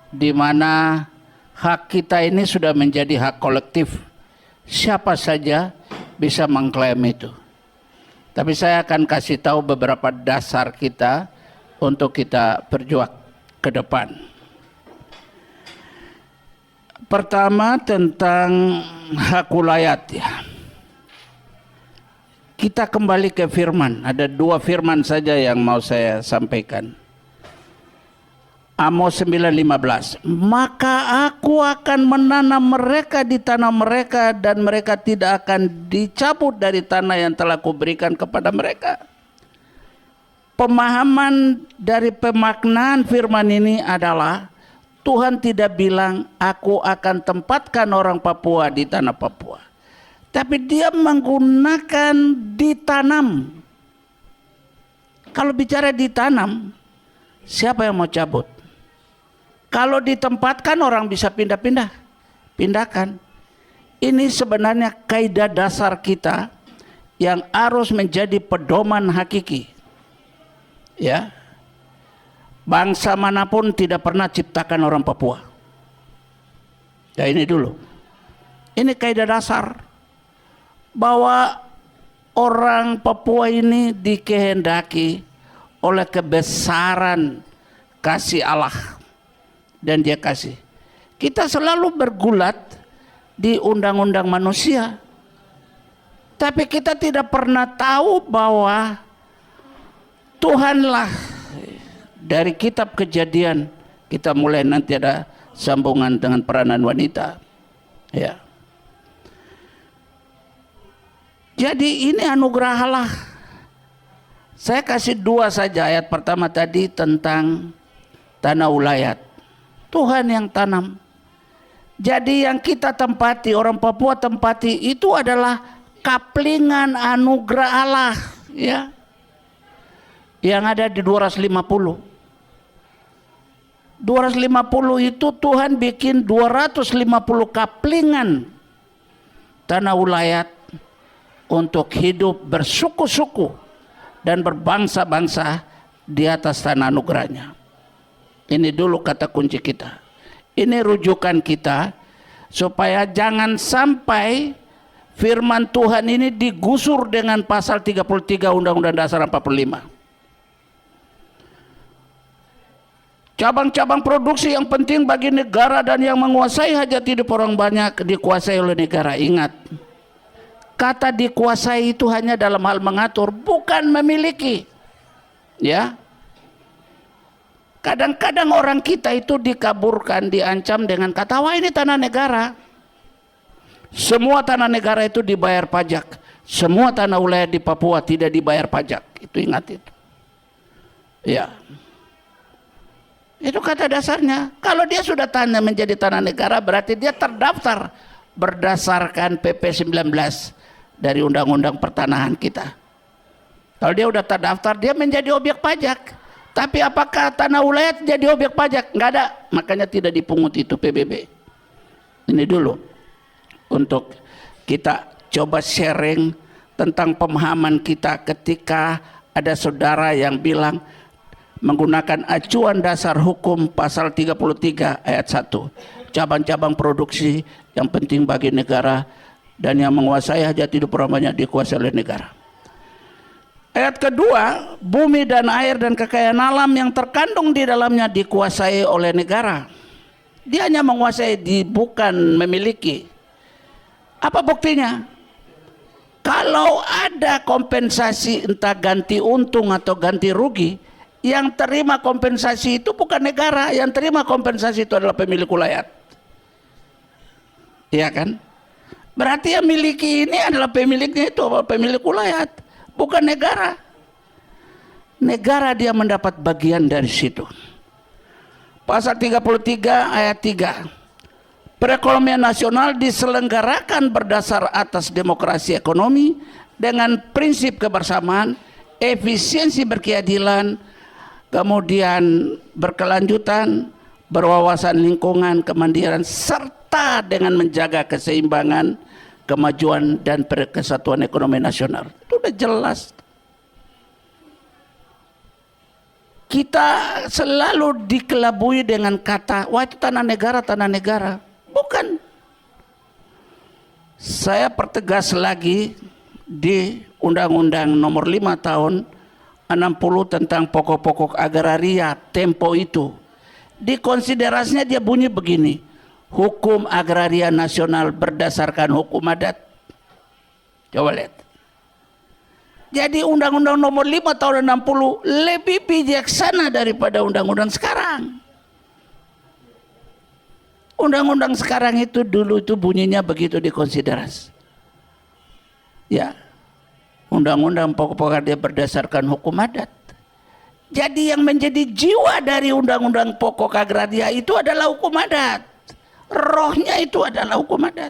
di mana hak kita ini sudah menjadi hak kolektif. Siapa saja bisa mengklaim itu. Tapi saya akan kasih tahu beberapa dasar kita untuk kita berjuang ke depan. Pertama tentang hak wilayah ya. Kita kembali ke firman. Ada 2 firman saja yang mau saya sampaikan. Amos 9:15. Maka aku akan menanam mereka di tanah mereka dan mereka tidak akan dicabut dari tanah yang telah kuberikan kepada mereka. Pemahaman dari pemaknaan firman ini adalah Tuhan tidak bilang aku akan tempatkan orang Papua di tanah Papua. Tapi dia menggunakan ditanam. Kalau bicara ditanam, siapa yang mau cabut? Kalau ditempatkan orang bisa pindahkan. Ini sebenarnya kaidah dasar kita yang harus menjadi pedoman hakiki. Ya. Bangsa manapun tidak pernah ciptakan orang Papua. Ya ini dulu. Ini kaidah dasar bahwa orang Papua ini dikehendaki oleh kebesaran kasih Allah. Dan dia kasih. Kita selalu bergulat di undang-undang manusia. Tapi kita tidak pernah tahu bahwa Tuhanlah dari kitab Kejadian. Kita mulai nanti ada sambungan dengan peranan wanita. Ya. Jadi ini anugerah Allah. Saya kasih 2 saja ayat pertama tadi tentang tanah ulayat. Tuhan yang tanam. Jadi yang kita tempati, orang Papua tempati itu adalah kaplingan anugerah Allah, ya. Yang ada di 250. 250 itu Tuhan bikin 250 kaplingan tanah ulayat untuk hidup bersuku-suku dan berbangsa-bangsa di atas tanah anugerahnya. Ini dulu kata kunci kita. Ini rujukan kita supaya jangan sampai firman Tuhan ini digusur dengan pasal 33 Undang-Undang Dasar 45. Cabang-cabang produksi yang penting bagi negara dan yang menguasai hajat hidup orang banyak dikuasai oleh negara. Ingat, kata dikuasai itu hanya dalam hal mengatur, bukan memiliki. Ya. Kadang-kadang orang kita itu dikaburkan, diancam dengan kata, wah ini tanah negara. Semua tanah negara itu dibayar pajak. Semua tanah wilayah di Papua tidak dibayar pajak. Itu ingat itu. Ya. Itu kata dasarnya. Kalau dia sudah tanah menjadi tanah negara, berarti dia terdaftar berdasarkan PP 19 dari Undang-Undang Pertanahan kita. Kalau dia sudah terdaftar, dia menjadi objek pajak. Tapi apakah tanah wilayah jadi objek pajak? Enggak ada, makanya tidak dipungut itu PBB. Ini dulu untuk kita coba sharing tentang pemahaman kita ketika ada saudara yang bilang menggunakan acuan dasar hukum pasal 33 ayat 1. Cabang-cabang produksi yang penting bagi negara dan yang menguasai hajat hidup orang banyak dikuasai oleh negara. Ayat kedua, bumi dan air dan kekayaan alam yang terkandung di dalamnya dikuasai oleh negara. Dia hanya menguasai, bukan memiliki. Apa buktinya? Kalau ada kompensasi entah ganti untung atau ganti rugi, yang terima kompensasi itu bukan negara, yang terima kompensasi itu adalah pemilik wilayah. Iya kan? Berarti yang miliki ini adalah pemiliknya itu, pemilik wilayah. Bukan negara. Negara dia mendapat bagian dari situ. Pasal 33 ayat 3. Perekonomian nasional diselenggarakan berdasar atas demokrasi ekonomi dengan prinsip kebersamaan, efisiensi berkeadilan, kemudian berkelanjutan, berwawasan lingkungan, kemandirian, serta dengan menjaga keseimbangan, kemajuan dan kesatuan ekonomi nasional. Itu udah jelas. kita selalu dikelabui dengan kata, wah itu tanah negara, tanah negara. Bukan. Saya pertegas lagi di Undang-Undang Nomor 5 Tahun 60 tentang pokok-pokok agraria tempo itu. Di konsiderasinya dia bunyi begini, hukum agraria nasional berdasarkan hukum adat. Coba lihat. Jadi Undang-Undang Nomor 5 Tahun 60 lebih bijaksana daripada undang-undang sekarang. Undang-undang sekarang itu dulu itu bunyinya begitu dikonsiderasi. Ya. Undang-undang pokok-pokok dia berdasarkan hukum adat. Jadi yang menjadi jiwa dari undang-undang pokok agraria itu adalah hukum adat. Rohnya itu adalah hukum adat.